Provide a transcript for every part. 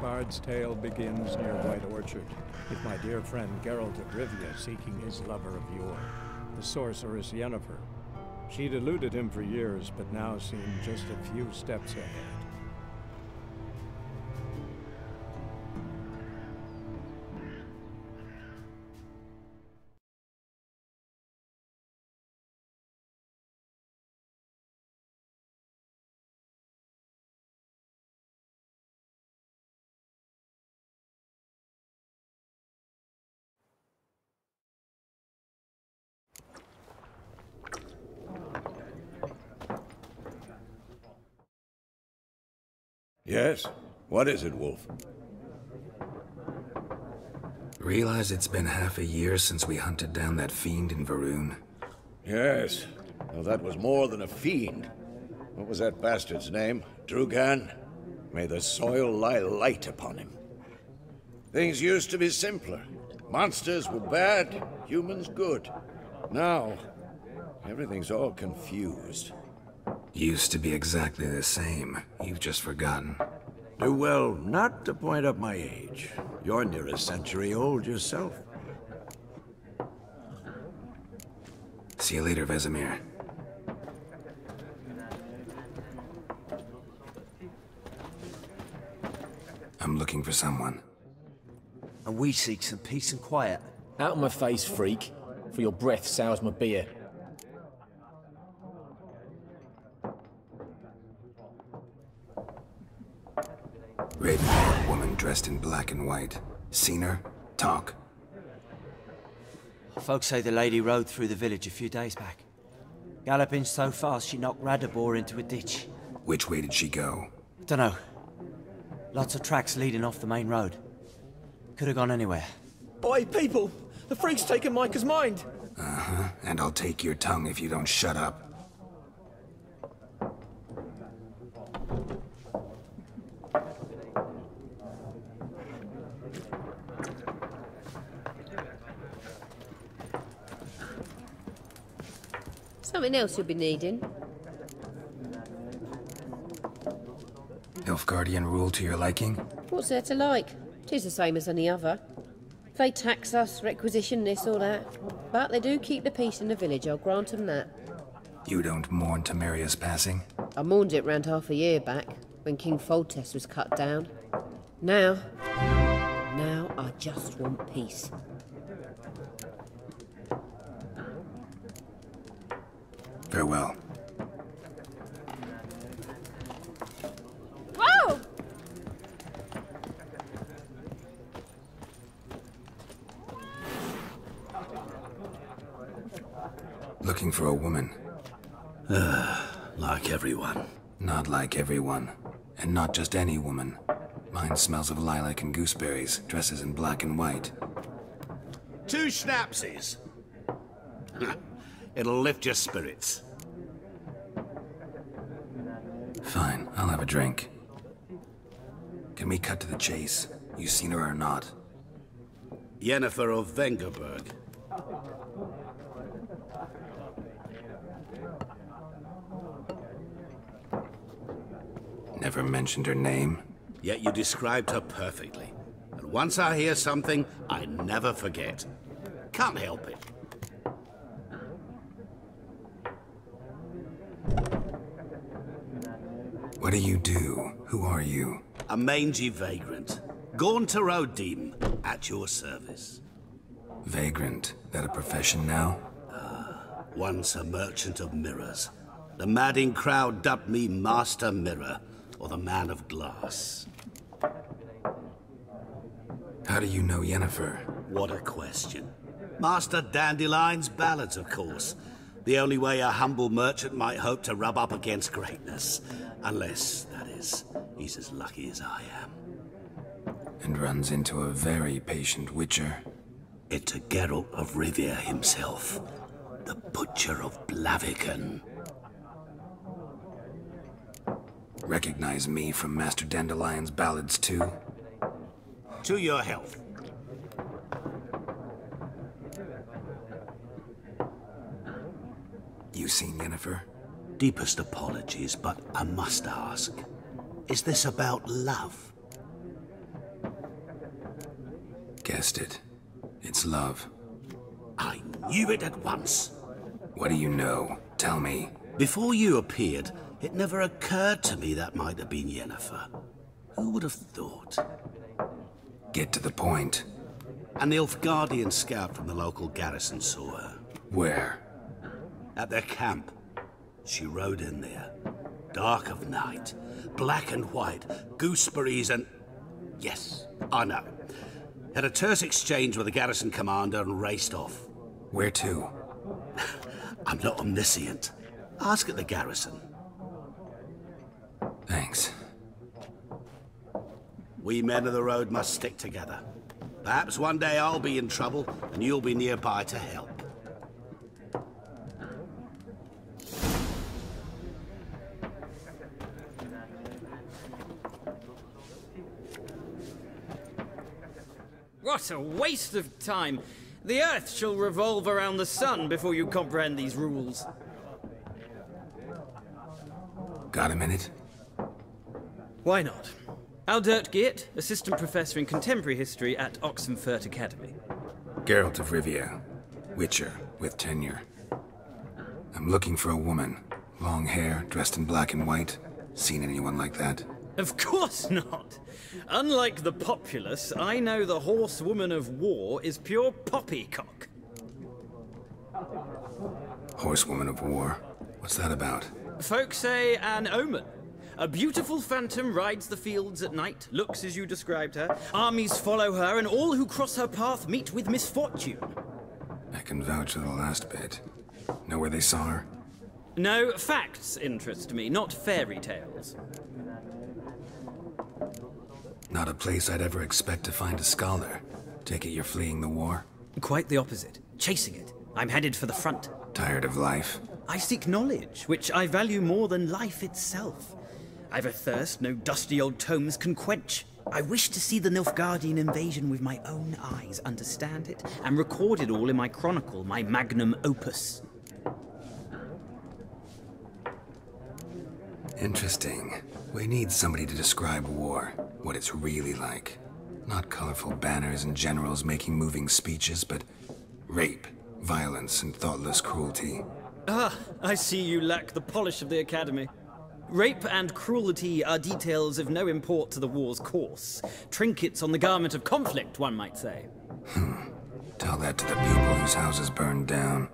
bard's tale begins near White Orchard, with my dear friend Geralt of Rivia seeking his lover of yore, the sorceress Yennefer. She'd eluded him for years, but now seemed just a few steps ahead. Yes? What is it, Wolf? Realize it's been half a year since we hunted down that fiend in Varun? Yes. Well, that was more than a fiend. What was that bastard's name? Drugan? May the soil lie light upon him. Things used to be simpler. Monsters were bad, humans good. Now, everything's all confused. Used to be exactly the same. You've just forgotten. Do well not to point up my age. You're near a century old yourself. See you later, Vesemir. I'm looking for someone. And we seek some peace and quiet. Out of my face, freak. For your breath sours my beer. Red-haired woman dressed in black and white. Seen her? Talk. Folks say the lady rode through the village a few days back. Galloping so fast she knocked Radabor into a ditch. Which way did she go? Dunno. Lots of tracks leading off the main road. Could have gone anywhere. Oi, people! The freak's taken Micah's mind! Uh-huh. And I'll take your tongue if you don't shut up. Something else you'll be needing. Nilfgaardian rule to your liking? What's there to like? 'Tis the same as any other. They tax us, requisition this or that. But they do keep the peace in the village, I'll grant them that. You don't mourn Temeria's passing? I mourned it round half a year back, when King Foltest was cut down. Now I just want peace. Farewell. Whoa! Looking for a woman. Like everyone. Not like everyone. And not just any woman. Mine smells of lilac and gooseberries, dresses in black and white. 2 schnapsies. It'll lift your spirits. Fine, I'll have a drink. Can we cut to the chase? You seen her or not? Yennefer of Vengerberg. Never mentioned her name. Yet you described her perfectly. And once I hear something, I never forget. Can't help it. What do you do? Who are you? A mangy vagrant. Gaunter O'Deem, at your service. Vagrant. That a profession now? Once a merchant of mirrors. The madding crowd dubbed me Master Mirror, or the Man of Glass. How do you know Yennefer? What a question. Master Dandelion's ballads, of course. The only way a humble merchant might hope to rub up against greatness. Unless, that is, he's as lucky as I am. And runs into a very patient witcher. It's a Geralt of Rivia himself. The Butcher of Blaviken. Recognize me from Master Dandelion's ballads too? To your health. You seen Yennefer? Deepest apologies, but I must ask. Is this about love? Guessed it. It's love. I knew it at once. What do you know? Tell me. Before you appeared, it never occurred to me that might have been Yennefer. Who would have thought? Get to the point. An Nilfgaardian scout from the local garrison saw her. Where? At their camp. She rode in there. Dark of night. Black and white. Gooseberries and... Yes, I know. Had a terse exchange with the garrison commander and raced off. Where to? I'm not omniscient. Ask at the garrison. Thanks. We men of the road must stick together. Perhaps one day I'll be in trouble and you'll be nearby to help. What a waste of time! The Earth shall revolve around the sun before you comprehend these rules. Got a minute? Why not? Aldert Geert, Assistant Professor in Contemporary History at Oxenfurt Academy. Geralt of Rivia. Witcher, with tenure. I'm looking for a woman. Long hair, dressed in black and white. Seen anyone like that? Of course not! Unlike the populace, I know the horsewoman of war is pure poppycock. Horsewoman of war? What's that about? Folk say an omen. A beautiful phantom rides the fields at night, looks as you described her. Armies follow her, and all who cross her path meet with misfortune. I can vouch for the last bit. Know where they saw her? No, facts interest me, not fairy tales. Not a place I'd ever expect to find a scholar. Take it you're fleeing the war? Quite the opposite. Chasing it. I'm headed for the front. Tired of life? I seek knowledge, which I value more than life itself. I've a thirst no dusty old tomes can quench. I wish to see the Nilfgaardian invasion with my own eyes, understand it, and record it all in my chronicle, my magnum opus. Interesting. We need somebody to describe war, what it's really like. Not colorful banners and generals making moving speeches, but rape, violence, and thoughtless cruelty. Ah, I see you lack the polish of the Academy. Rape and cruelty are details of no import to the war's course. Trinkets on the garment of conflict, one might say. Tell that to the people whose houses burned down.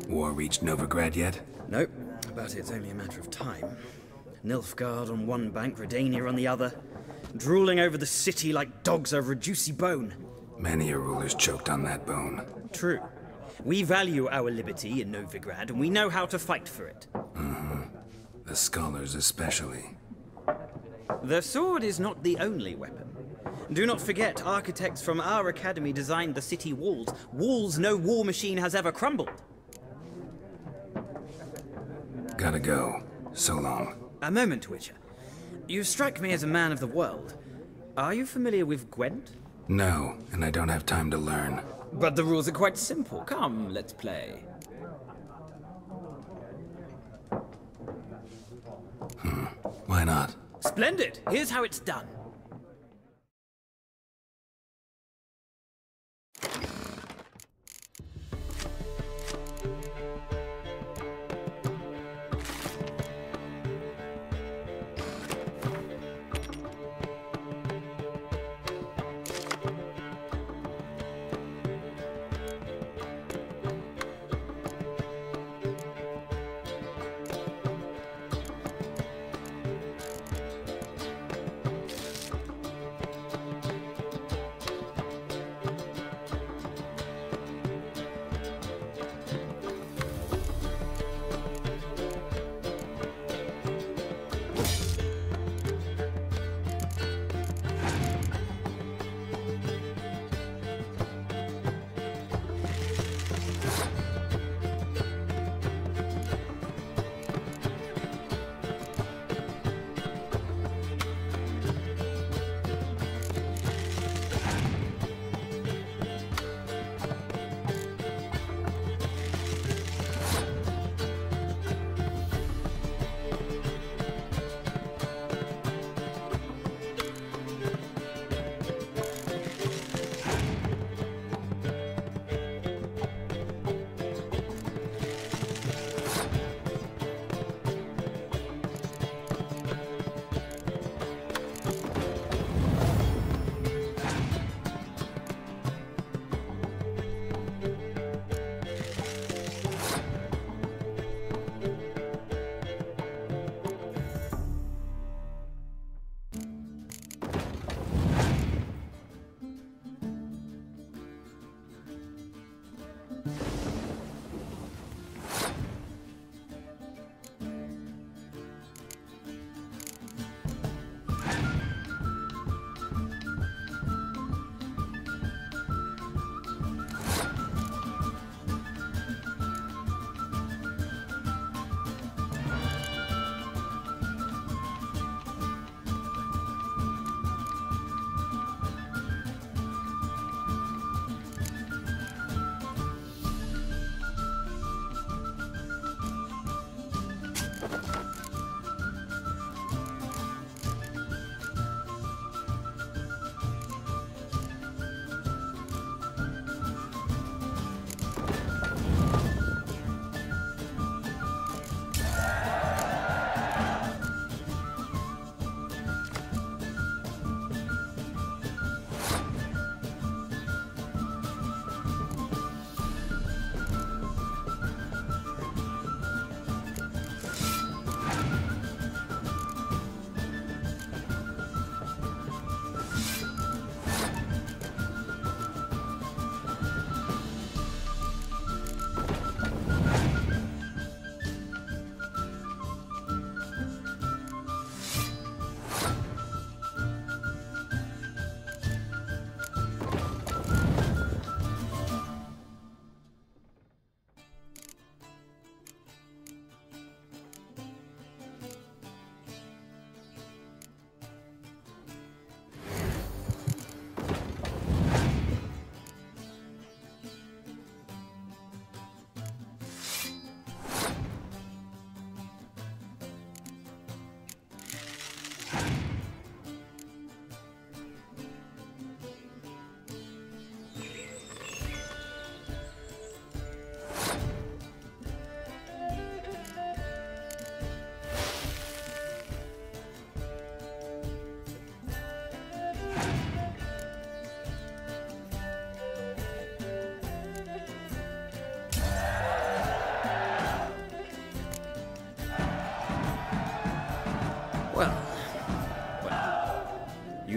War reached Novigrad yet? Nope, but it's only a matter of time. Nilfgaard on one bank, Redania on the other, drooling over the city like dogs over a juicy bone. Many a ruler's choked on that bone. True. We value our liberty in Novigrad, and we know how to fight for it. The scholars especially. The sword is not the only weapon. Do not forget, architects from our academy designed the city walls. Walls no war machine has ever crumbled. Gotta go. So long. A moment, Witcher. You strike me as a man of the world. Are you familiar with Gwent? No, and I don't have time to learn. But the rules are quite simple. Come, let's play. Why not? Splendid! Here's how it's done.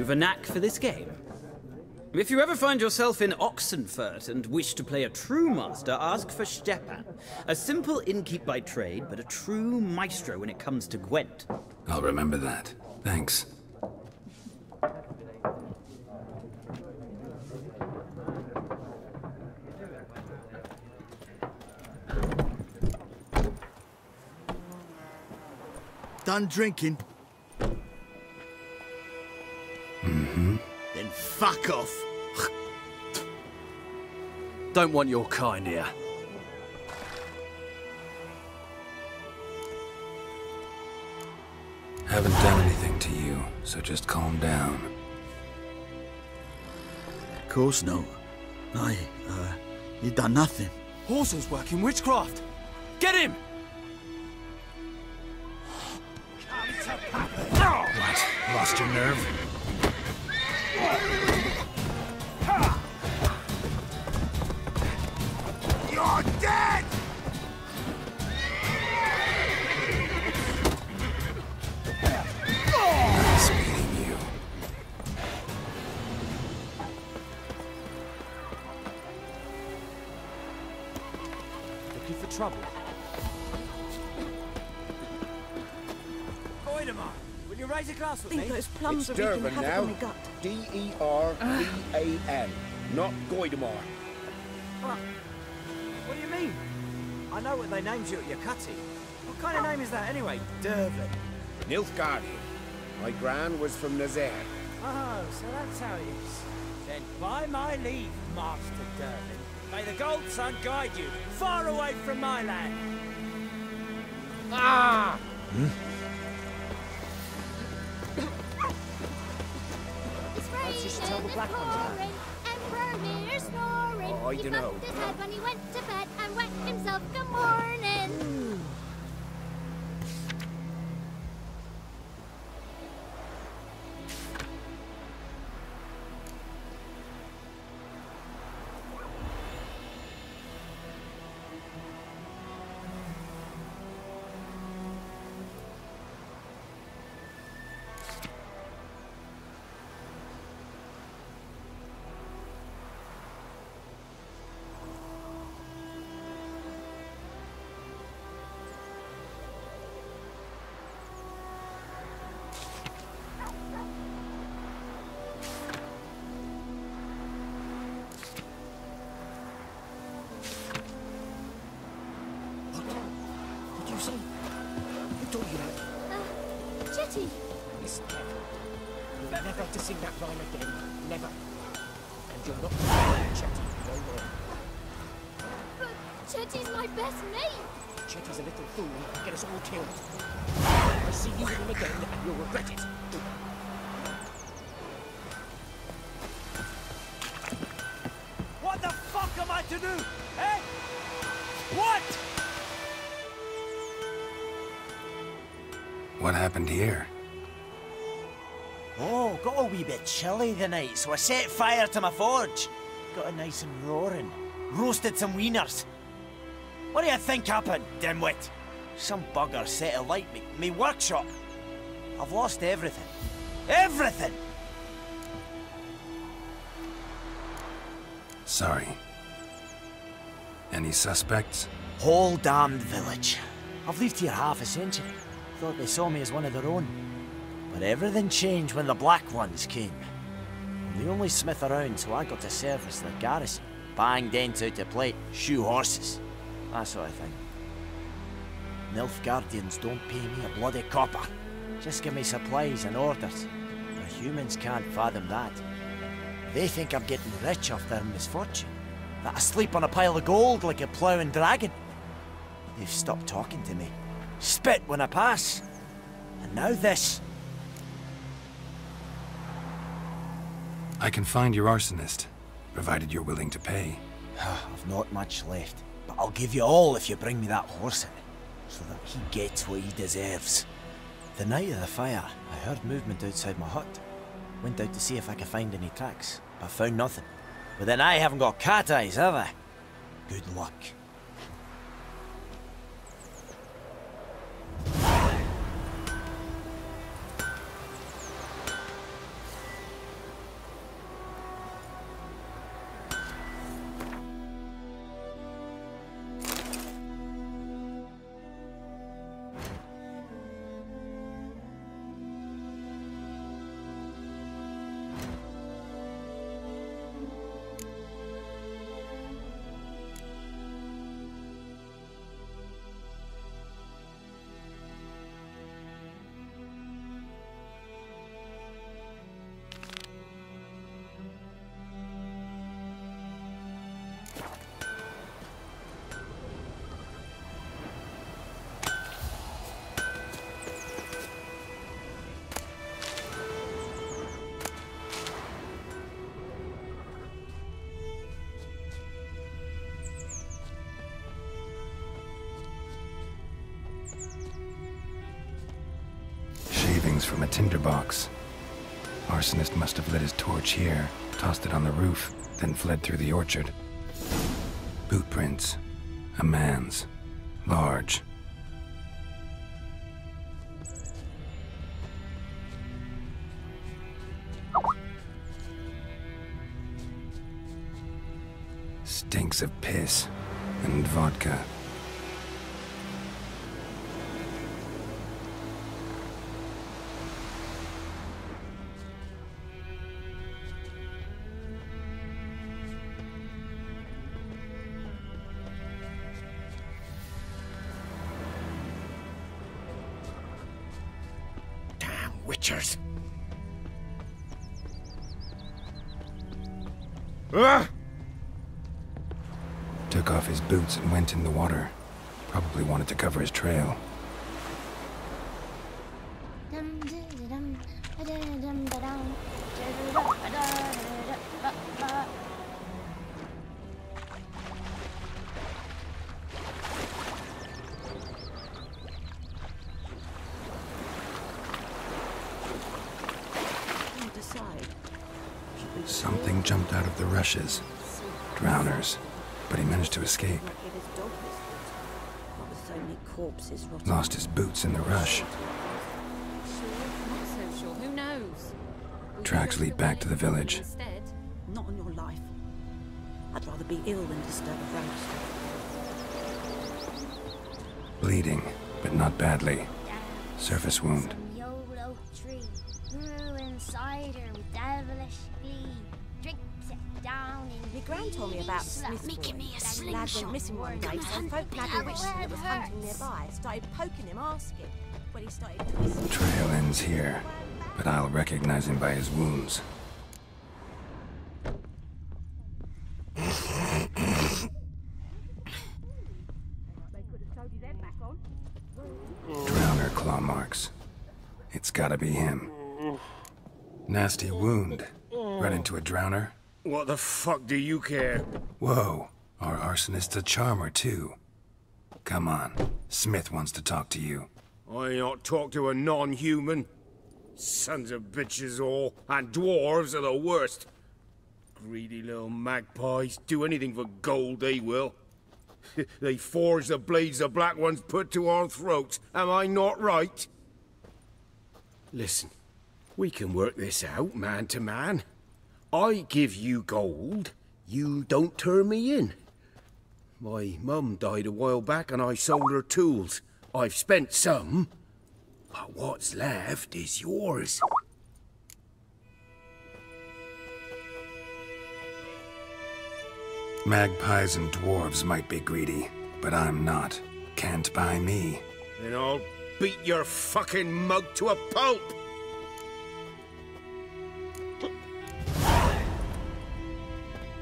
of a knack for this game. If you ever find yourself in Oxenfurt and wish to play a true master, ask for Stepan. A simple innkeep by trade, but a true maestro when it comes to Gwent. I'll remember that. Thanks. Done drinking? Mm-hmm. Then fuck off. Don't want your kind here. Haven't done anything to you, so just calm down. Of course no. You done nothing. Horson's working witchcraft. Get him! What? Lost your nerve? You're dead! Nice meeting you. Looking for trouble? Voidemar, will you raise a glass with me? Those plums It's are wreaking Durban havoc now. on my gut. D-E-R-B-A-N, not Goidemar. What do you mean? I know what they named you at your cutting. What kind of name is that anyway? Durban. Nilfgaardian. My gran was from Nazaire. Oh, so that's how it is. Then by my leave, Master Durban, may the Gold Sun guide you far away from my land. Ah! Let's just tell the black ones that. Oh, I dunno. His head when he went to bed and wet himself good morning. Chetty! Listen carefully. You're never to sing that rhyme again. Never. And you're not Chetty, no more. But Chetty's my best mate! Chetty's a little fool who'll get us all killed. I see you with him again and you'll regret it. What the fuck am I to do? Eh? What? What happened here? Oh, got a wee bit chilly the night, so I set fire to my forge. Got it nice and roaring. Roasted some wieners. What do you think happened, dimwit? Some bugger set alight me workshop. I've lost everything. Everything! Sorry. Any suspects? Whole damned village. I've lived here half a century. Thought they saw me as one of their own. But everything changed when the Black Ones came. I'm the only smith around, so I got to service their garrison. Bang dents out to plate, shoe horses. That sort of thing. Nilfgaardians don't pay me a bloody copper. Just give me supplies and orders. The humans can't fathom that. They think I'm getting rich off their misfortune. That I sleep on a pile of gold like a ploughing dragon. They've stopped talking to me. Spit when I pass. And now this. I can find your arsonist, provided you're willing to pay. I've not much left, but I'll give you all if you bring me that horse in, so that he gets what he deserves. The night of the fire, I heard movement outside my hut. Went out to see if I could find any tracks, but found nothing. But then I haven't got cat eyes, have I? Good luck. Markings from a tinderbox. Arsonist must have lit his torch here, tossed it on the roof, then fled through the orchard. Boot prints. A man's. Large. Stinks of piss and vodka. Damn witchers. Ah! Took off his boots and went in the water. Probably wanted to cover his trail. Something jumped out of the rushes. Drowners. But he managed to escape. Lost his boots in the rush. Who knows? Tracks lead back to the village. Not on your life. I'd rather be ill than disturb a roast. Bleeding, but not badly. Surface wound. YOLO tree, brew cider with devilish glee. Drips it down in. My gran told me about Smith's Making me a boy. Lad went missing one day, so folk nagging witch that was hunting nearby started poking him, asking. When he started twisting. Trail ends here, but I'll recognize him by his wounds. Drowner claw marks. It's gotta be him. Nasty wound. Run into a drowner? What the fuck do you care? Whoa, our arsonist's a charmer too. Come on, Smith wants to talk to you. I not talk to a non-human. Sons of bitches all, and dwarves are the worst. Greedy little magpies, do anything for gold they will. They forge the blades the black ones put to our throats, am I not right? Listen, we can work this out man to man. I give you gold, you don't turn me in. My mum died a while back and I sold her tools. I've spent some, but what's left is yours. Magpies and dwarves might be greedy, but I'm not. Can't buy me. Then I'll beat your fucking mug to a pulp!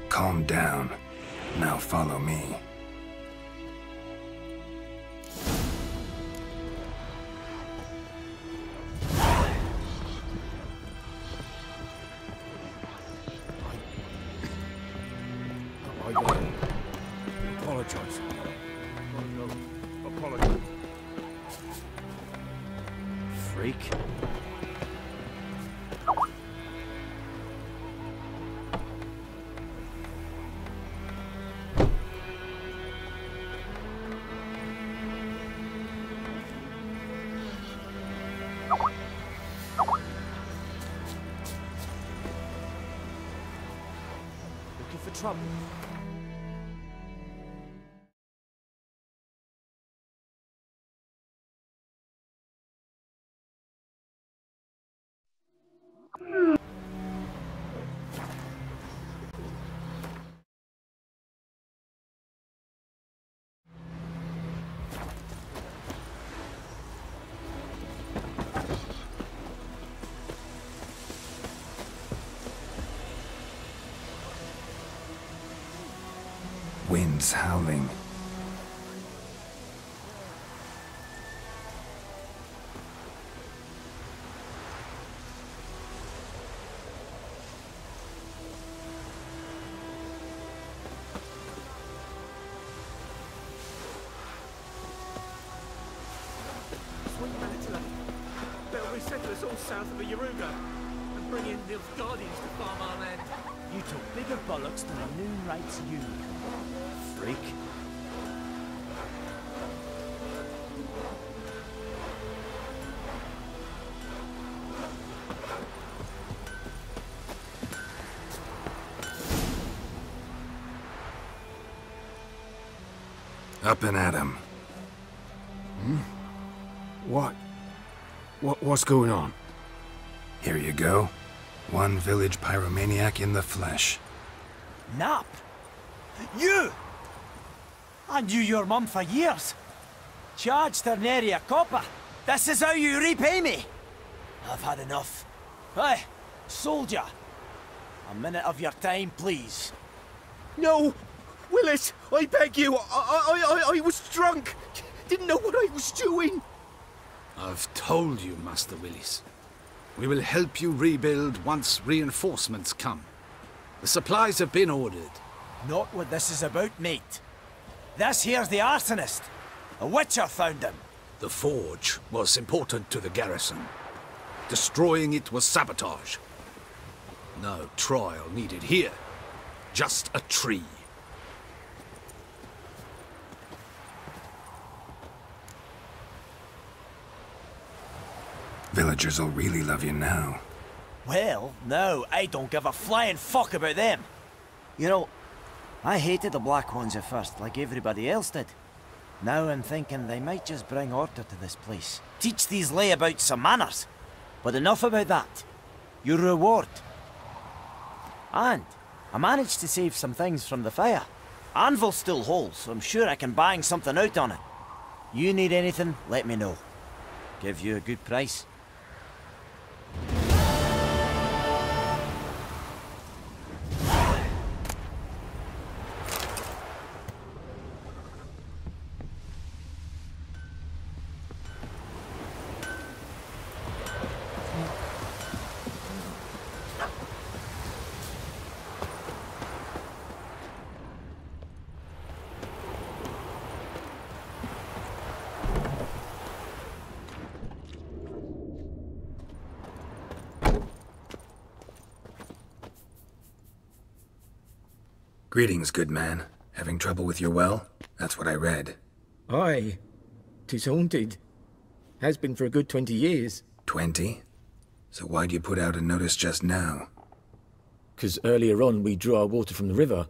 Calm down. Now follow me. I gotta apologize. No, apologize. Freak. Looking for trouble? Wind's howling. Sweet Attila, better be settle us all south of the Yaruga and bring in Nilfgaardians to farm our land. You took bigger bollocks than a noon rights you, freak. Up and at 'em. What's going on? Here you go. One village pyromaniac in the flesh. Nap? You! I knew your mum for years. Charged her nary a copper. This is how you repay me. I've had enough. Hey, soldier. A minute of your time, please. No! Willis, I beg you, I was drunk. Didn't know what I was doing. I've told you, Master Willis. We will help you rebuild once reinforcements come. The supplies have been ordered. Not what this is about, mate. This here's the arsonist. A witcher found him. The forge was important to the garrison. Destroying it was sabotage. No trial needed here. Just a tree. Villagers will really love you now. Well, no, I don't give a flying fuck about them. You know, I hated the Black Ones at first, like everybody else did. Now I'm thinking they might just bring order to this place. Teach these layabouts some manners. But enough about that. Your reward. And I managed to save some things from the fire. Anvil still holds, so I'm sure I can bang something out on it. You need anything, let me know. Give you a good price. Greetings, good man. Having trouble with your well? That's what I read. Aye. 'Tis haunted. Has been for a good 20 years. 20? So why'd you put out a notice just now? 'Cause earlier on we drew our water from the river.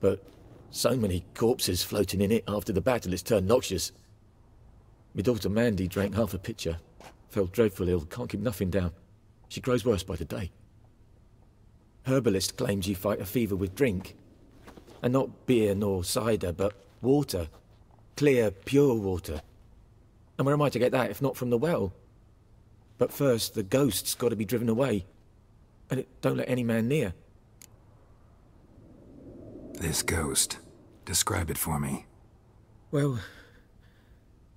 But so many corpses floating in it after the battle it's turned noxious. My daughter Mandy drank half a pitcher. Fell dreadful ill, can't keep nothing down. She grows worse by the day. Herbalist claims you fight a fever with drink. And not beer nor cider, but water. Clear, pure water. And where am I to get that if not from the well? But first, the ghost's got to be driven away. And it don't let any man near. This ghost. Describe it for me. Well,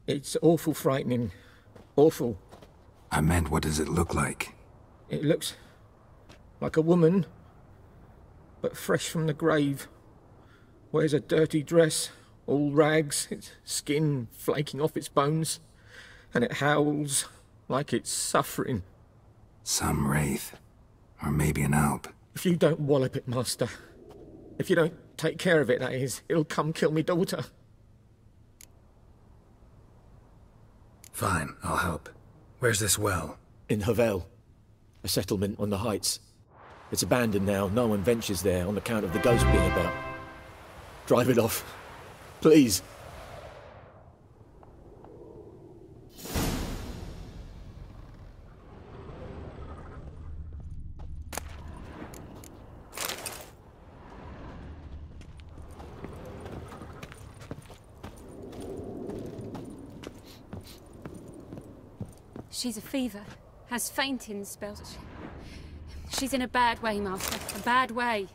it's awful frightening. Awful. I meant, what does it look like? It looks like a woman, but fresh from the grave. Wears a dirty dress, all rags, its skin flaking off its bones, and it howls like it's suffering. Some wraith. Or maybe an alp. If you don't wallop it, Master, if you don't take care of it, that is, it'll come kill me daughter. Fine, I'll help. Where's this well? In Havel. A settlement on the heights. It's abandoned now, no one ventures there on account of the ghost being about. Drive it off. Please. She's a fever. Has fainting spells. She's in a bad way, Master. A bad way.